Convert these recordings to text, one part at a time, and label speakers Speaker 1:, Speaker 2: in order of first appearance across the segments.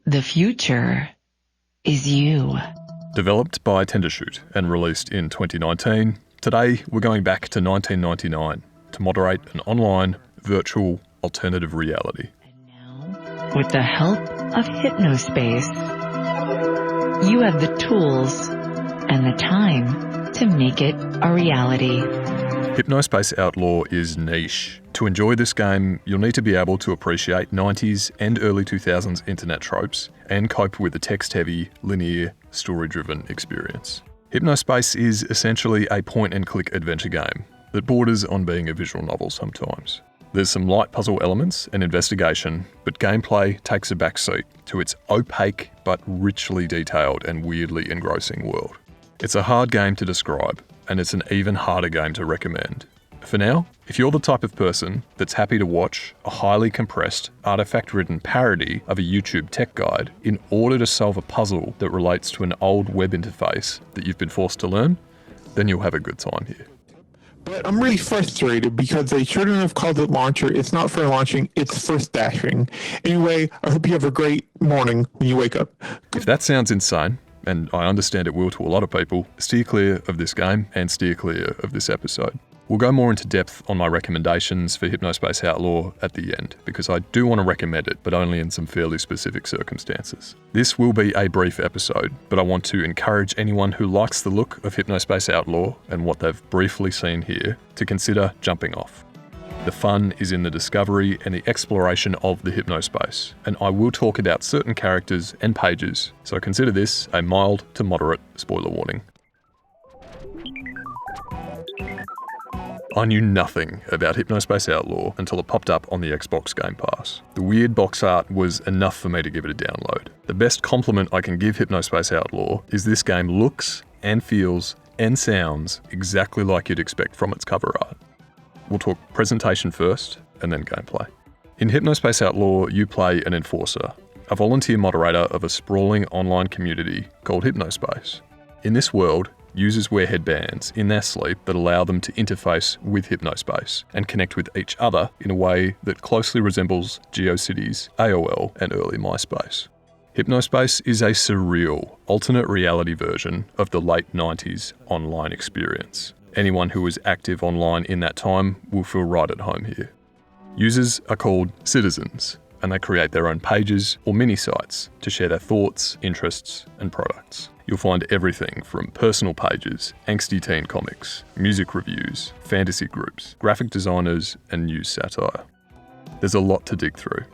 Speaker 1: The future is you.
Speaker 2: Developed by Tendershoot and released in 2019, today we're going back to 1999 to moderate an online, virtual, alternative reality.
Speaker 1: And now, with the help of Hypnospace, you have the tools and the time to make it a reality.
Speaker 2: Hypnospace Outlaw is niche. To enjoy this game, you'll need to be able to appreciate 90s and early 2000s internet tropes and cope with the text-heavy, linear, story-driven experience. Hypnospace is essentially a point-and-click adventure game that borders on being a visual novel sometimes. There's some light puzzle elements and investigation, but gameplay takes a backseat to its opaque but richly detailed and weirdly engrossing world. It's a hard game to describe, and it's an even harder game to recommend. For now, if you're the type of person that's happy to watch a highly compressed, artifact-ridden parody of a YouTube tech guide in order to solve a puzzle that relates to an old web interface that you've been forced to learn, then you'll have a good time here.
Speaker 3: But I'm really frustrated because they shouldn't have called it launcher. It's not for launching, it's for stashing. Anyway, I hope you have a great morning when you wake up.
Speaker 2: If that sounds insane, and I understand it will to a lot of people, steer clear of this game and steer clear of this episode. We'll go more into depth on my recommendations for Hypnospace Outlaw at the end, because I do want to recommend it, but only in some fairly specific circumstances. This will be a brief episode, but I want to encourage anyone who likes the look of Hypnospace Outlaw and what they've briefly seen here to consider jumping off. The fun is in the discovery and the exploration of the hypnospace, and I will talk about certain characters and pages, so consider this a mild to moderate spoiler warning. I knew nothing about Hypnospace Outlaw until it popped up on the Xbox Game Pass. The weird box art was enough for me to give it a download. The best compliment I can give Hypnospace Outlaw is this game looks and feels and sounds exactly like you'd expect from its cover art. We'll talk presentation first, and then gameplay. In Hypnospace Outlaw, you play an enforcer, a volunteer moderator of a sprawling online community called Hypnospace. In this world, users wear headbands in their sleep that allow them to interface with Hypnospace and connect with each other in a way that closely resembles GeoCities, AOL, and early MySpace. Hypnospace is a surreal, alternate reality version of the late 90s online experience. Anyone who was active online in that time will feel right at home here. Users are called citizens, and they create their own pages or mini-sites to share their thoughts, interests, and products. You'll find everything from personal pages, angsty teen comics, music reviews, fantasy groups, graphic designers, and news satire. There's a lot to dig through.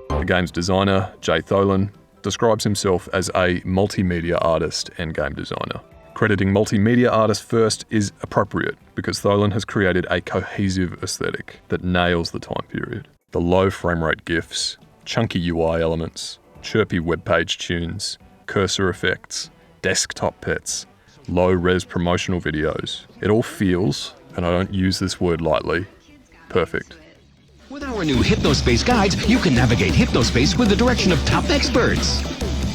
Speaker 2: The game's designer, Jay Tholen, describes himself as a multimedia artist and game designer. Crediting multimedia artist first is appropriate because Tholen has created a cohesive aesthetic that nails the time period. The low frame rate GIFs, chunky UI elements, chirpy web page tunes, cursor effects, desktop pets, low-res promotional videos. It all feels, and I don't use this word lightly, perfect.
Speaker 4: With our new Hypnospace guides, you can navigate Hypnospace with the direction of top experts.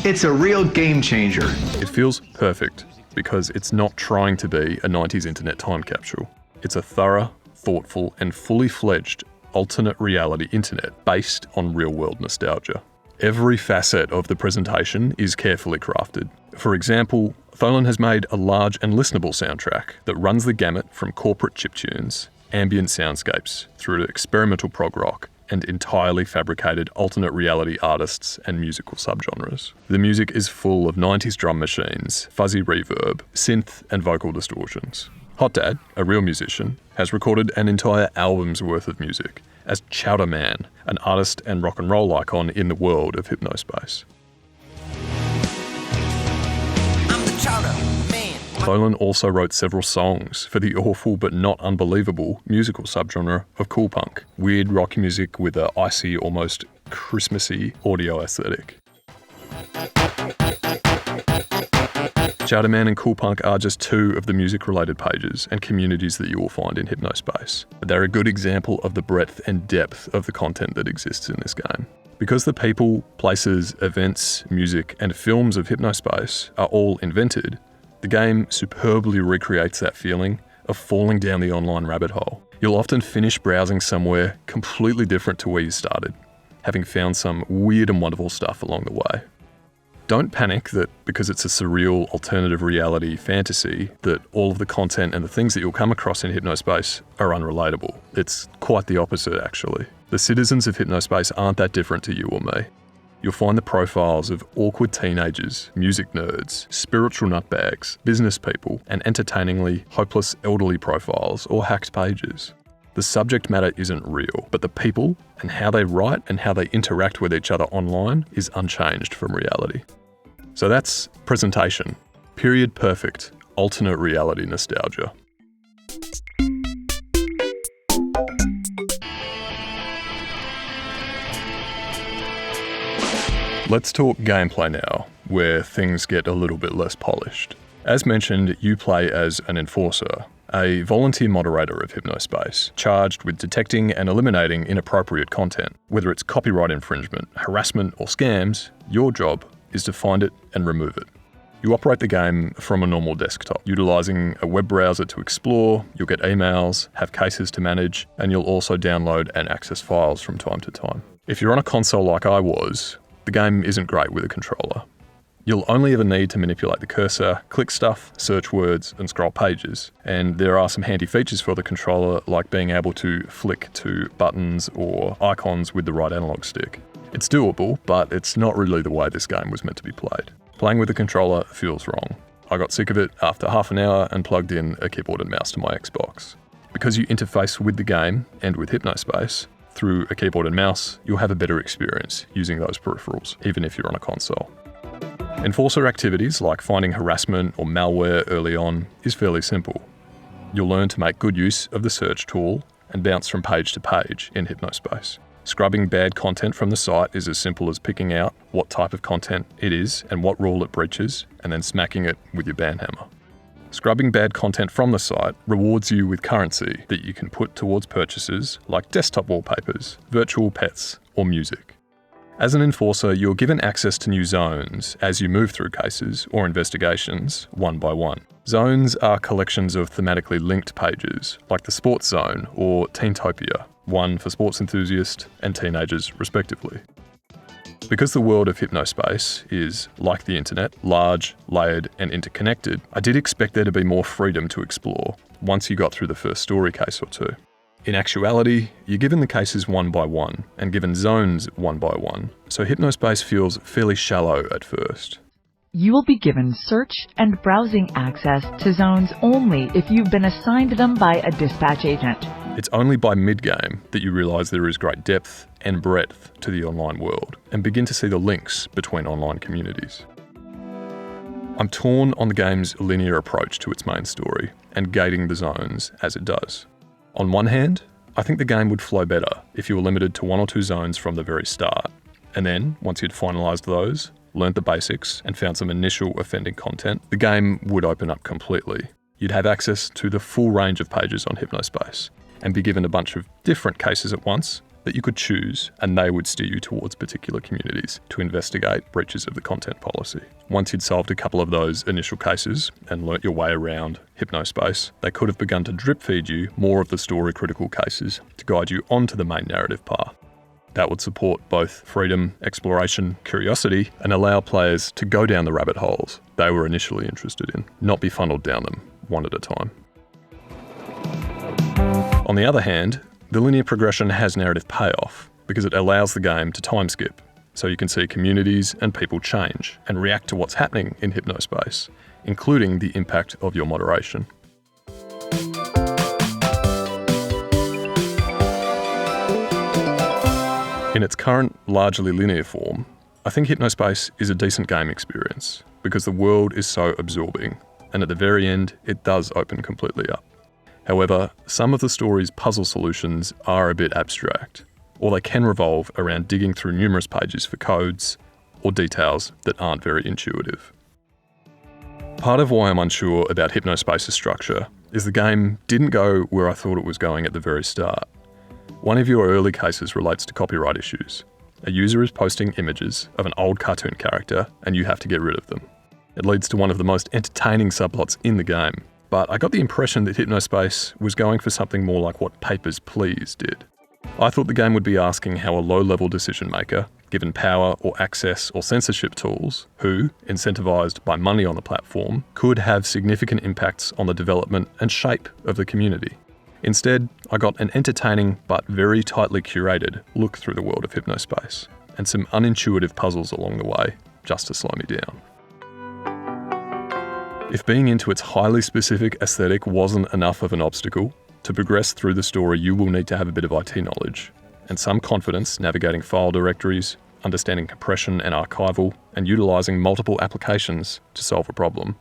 Speaker 5: It's a real game changer.
Speaker 2: It feels perfect because it's not trying to be a 90s internet time capsule. It's a thorough, thoughtful, and fully fledged alternate reality internet based on real-world nostalgia. Every facet of the presentation is carefully crafted. For example, Tholen has made a large and listenable soundtrack that runs the gamut from corporate chiptunes, ambient soundscapes, through to experimental prog rock, and entirely fabricated alternate reality artists and musical subgenres. The music is full of 90s drum machines, fuzzy reverb, synth, and vocal distortions. Hot Dad, a real musician, has recorded an entire album's worth of music as Chowder Man, an artist and rock and roll icon in the world of Hypnospace.
Speaker 6: I'm the Chowder Man.
Speaker 2: Tholen also wrote several songs for the awful but not unbelievable musical subgenre of cool punk, weird rock music with a icy, almost Christmassy audio aesthetic. Chowder Man and Cool Punk are just two of the music-related pages and communities that you will find in Hypnospace, but they're a good example of the breadth and depth of the content that exists in this game. Because the people, places, events, music, and films of Hypnospace are all invented, the game superbly recreates that feeling of falling down the online rabbit hole. You'll often finish browsing somewhere completely different to where you started, having found some weird and wonderful stuff along the way. Don't panic that because it's a surreal alternative reality fantasy that all of the content and the things that you'll come across in Hypnospace are unrelatable. It's quite the opposite, actually. The citizens of Hypnospace aren't that different to you or me. You'll find the profiles of awkward teenagers, music nerds, spiritual nutbags, business people, and entertainingly hopeless elderly profiles or hacked pages. The subject matter isn't real, but the people and how they write and how they interact with each other online is unchanged from reality. So that's presentation. Period perfect, alternate reality nostalgia. Let's talk gameplay now, where things get a little bit less polished. As mentioned, you play as an enforcer, a volunteer moderator of Hypnospace, charged with detecting and eliminating inappropriate content. Whether it's copyright infringement, harassment, or scams, your job is to find it and remove it. You operate the game from a normal desktop, utilising a web browser to explore, you'll get emails, have cases to manage, and you'll also download and access files from time to time. If you're on a console like I was, the game isn't great with a controller. You'll only ever need to manipulate the cursor, click stuff, search words, and scroll pages. And there are some handy features for the controller, like being able to flick to buttons or icons with the right analog stick. It's doable, but it's not really the way this game was meant to be played. Playing with the controller feels wrong. I got sick of it after half an hour and plugged in a keyboard and mouse to my Xbox. Because you interface with the game and with Hypnospace through a keyboard and mouse, you'll have a better experience using those peripherals, even if you're on a console. Enforcer activities like finding harassment or malware early on is fairly simple. You'll learn to make good use of the search tool and bounce from page to page in Hypnospace. Scrubbing bad content from the site is as simple as picking out what type of content it is and what rule it breaches, and then smacking it with your ban hammer. Scrubbing bad content from the site rewards you with currency that you can put towards purchases like desktop wallpapers, virtual pets, or music. As an enforcer, you're given access to new zones as you move through cases or investigations one by one. Zones are collections of thematically linked pages, like the Sports Zone or Teentopia, one for sports enthusiasts and teenagers respectively. Because the world of Hypnospace is, like the internet, large, layered, and interconnected, I did expect there to be more freedom to explore once you got through the first story case or two. In actuality, you're given the cases one by one, and given zones one by one, so Hypnospace feels fairly shallow at first.
Speaker 7: You will be given search and browsing access to zones only if you've been assigned them by a dispatch agent.
Speaker 2: It's only by mid-game that you realise there is great depth and breadth to the online world, and begin to see the links between online communities. I'm torn on the game's linear approach to its main story, and gating the zones as it does. On one hand, I think the game would flow better if you were limited to one or two zones from the very start, and then, once you'd finalised those, learnt the basics, and found some initial offending content, the game would open up completely. You'd have access to the full range of pages on Hypnospace, and be given a bunch of different cases at once that you could choose, and they would steer you towards particular communities to investigate breaches of the content policy. Once you'd solved a couple of those initial cases and learnt your way around Hypnospace, they could have begun to drip feed you more of the story critical cases to guide you onto the main narrative path. That would support both freedom, exploration, curiosity, and allow players to go down the rabbit holes they were initially interested in, not be funneled down them one at a time. On the other hand, the linear progression has narrative payoff because it allows the game to time skip, so you can see communities and people change and react to what's happening in Hypnospace, including the impact of your moderation. In its current, largely linear form, I think Hypnospace is a decent game experience because the world is so absorbing, and at the very end, it does open completely up. However, some of the story's puzzle solutions are a bit abstract, or they can revolve around digging through numerous pages for codes or details that aren't very intuitive. Part of why I'm unsure about Hypnospace's structure is the game didn't go where I thought it was going at the very start. One of your early cases relates to copyright issues. A user is posting images of an old cartoon character and you have to get rid of them. It leads to one of the most entertaining subplots in the game, but I got the impression that Hypnospace was going for something more like what Papers, Please did. I thought the game would be asking how a low-level decision maker, given power or access or censorship tools, who, incentivised by money on the platform, could have significant impacts on the development and shape of the community. Instead, I got an entertaining but very tightly curated look through the world of Hypnospace, and some unintuitive puzzles along the way, just to slow me down. If being into its highly specific aesthetic wasn't enough of an obstacle, to progress through the story you will need to have a bit of IT knowledge, and some confidence navigating file directories, understanding compression and archival, and utilising multiple applications to solve a problem.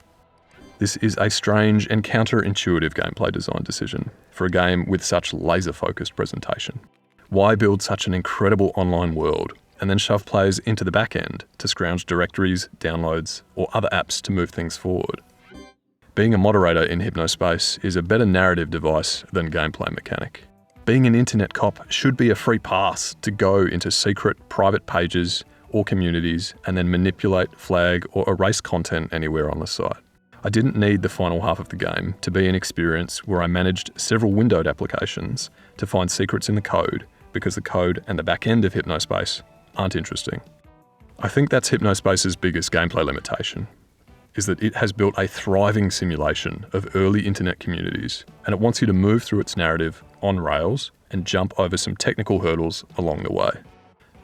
Speaker 2: This is a strange and counterintuitive gameplay design decision for a game with such laser-focused presentation. Why build such an incredible online world and then shove players into the back end to scrounge directories, downloads, or other apps to move things forward? Being a moderator in Hypnospace is a better narrative device than gameplay mechanic. Being an internet cop should be a free pass to go into secret, private pages or communities and then manipulate, flag, or erase content anywhere on the site. I didn't need the final half of the game to be an experience where I managed several windowed applications to find secrets in the code because the code and the back end of Hypnospace aren't interesting. I think that's Hypnospace's biggest gameplay limitation, is that it has built a thriving simulation of early internet communities, and it wants you to move through its narrative on rails and jump over some technical hurdles along the way.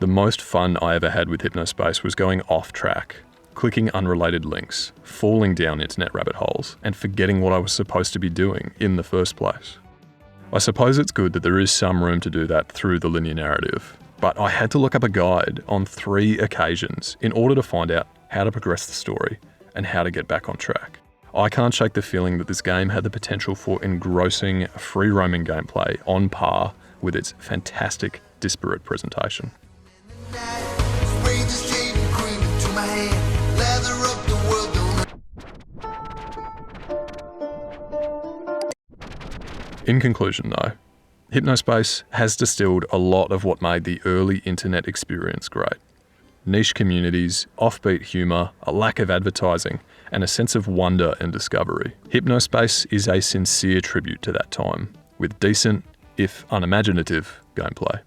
Speaker 2: The most fun I ever had with Hypnospace was going off track, clicking unrelated links, falling down internet rabbit holes, and forgetting what I was supposed to be doing in the first place. I suppose it's good that there is some room to do that through the linear narrative, but I had to look up a guide on 3 occasions in order to find out how to progress the story and how to get back on track. I can't shake the feeling that this game had the potential for engrossing, free-roaming gameplay on par with its fantastic, disparate presentation. In conclusion though, Hypnospace has distilled a lot of what made the early internet experience great. Niche communities, offbeat humour, a lack of advertising, and a sense of wonder and discovery. Hypnospace is a sincere tribute to that time, with decent, if unimaginative, gameplay.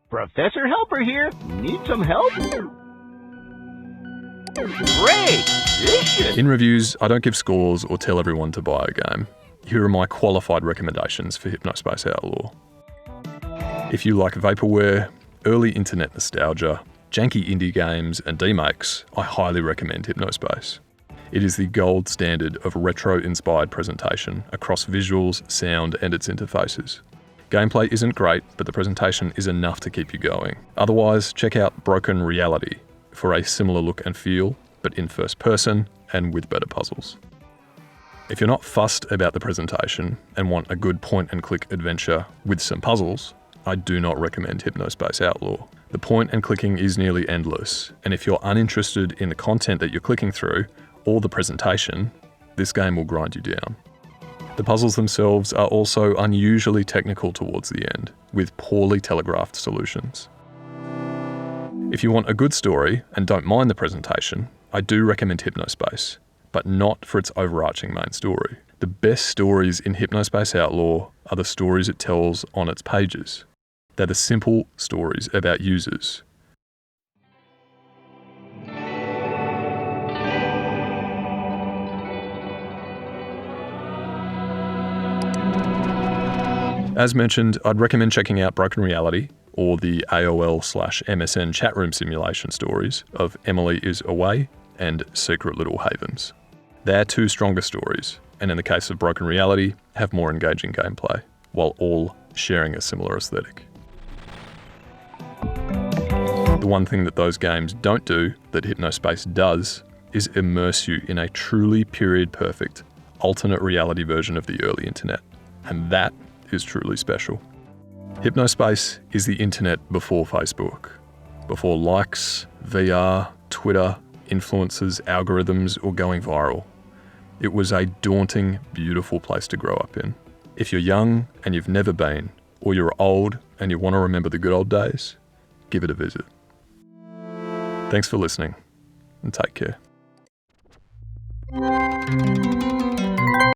Speaker 8: Professor Helper here. Need some help? Great! This should...
Speaker 2: In reviews, I don't give scores or tell everyone to buy a game. Here are my qualified recommendations for Hypnospace Outlaw. If you like vaporware, early internet nostalgia, janky indie games, and demakes, I highly recommend Hypnospace. It is the gold standard of retro-inspired presentation across visuals, sound, and its interfaces. Gameplay isn't great, but the presentation is enough to keep you going. Otherwise, check out Broken Reality for a similar look and feel, but in first person and with better puzzles. If you're not fussed about the presentation and want a good point-and-click adventure with some puzzles, I do not recommend Hypnospace Outlaw. The point and clicking is nearly endless, and if you're uninterested in the content that you're clicking through, or the presentation, this game will grind you down. The puzzles themselves are also unusually technical towards the end, with poorly telegraphed solutions. If you want a good story and don't mind the presentation, I do recommend Hypnospace, but not for its overarching main story. The best stories in Hypnospace Outlaw are the stories it tells on its pages. They're the simple stories about users. As mentioned, I'd recommend checking out Broken Reality or the AOL/MSN chatroom simulation stories of Emily is Away and Secret Little Havens. They're 2 stronger stories, and in the case of Broken Reality, have more engaging gameplay, while all sharing a similar aesthetic. The one thing that those games don't do that Hypnospace does is immerse you in a truly period-perfect, alternate reality version of the early internet, and that is truly special. Hypnospace is the internet before Facebook, before likes, VR, Twitter, influencers, algorithms, or going viral. It was a daunting, beautiful place to grow up in. If you're young and you've never been, or you're old and you want to remember the good old days, give it a visit. Thanks for listening, and take care.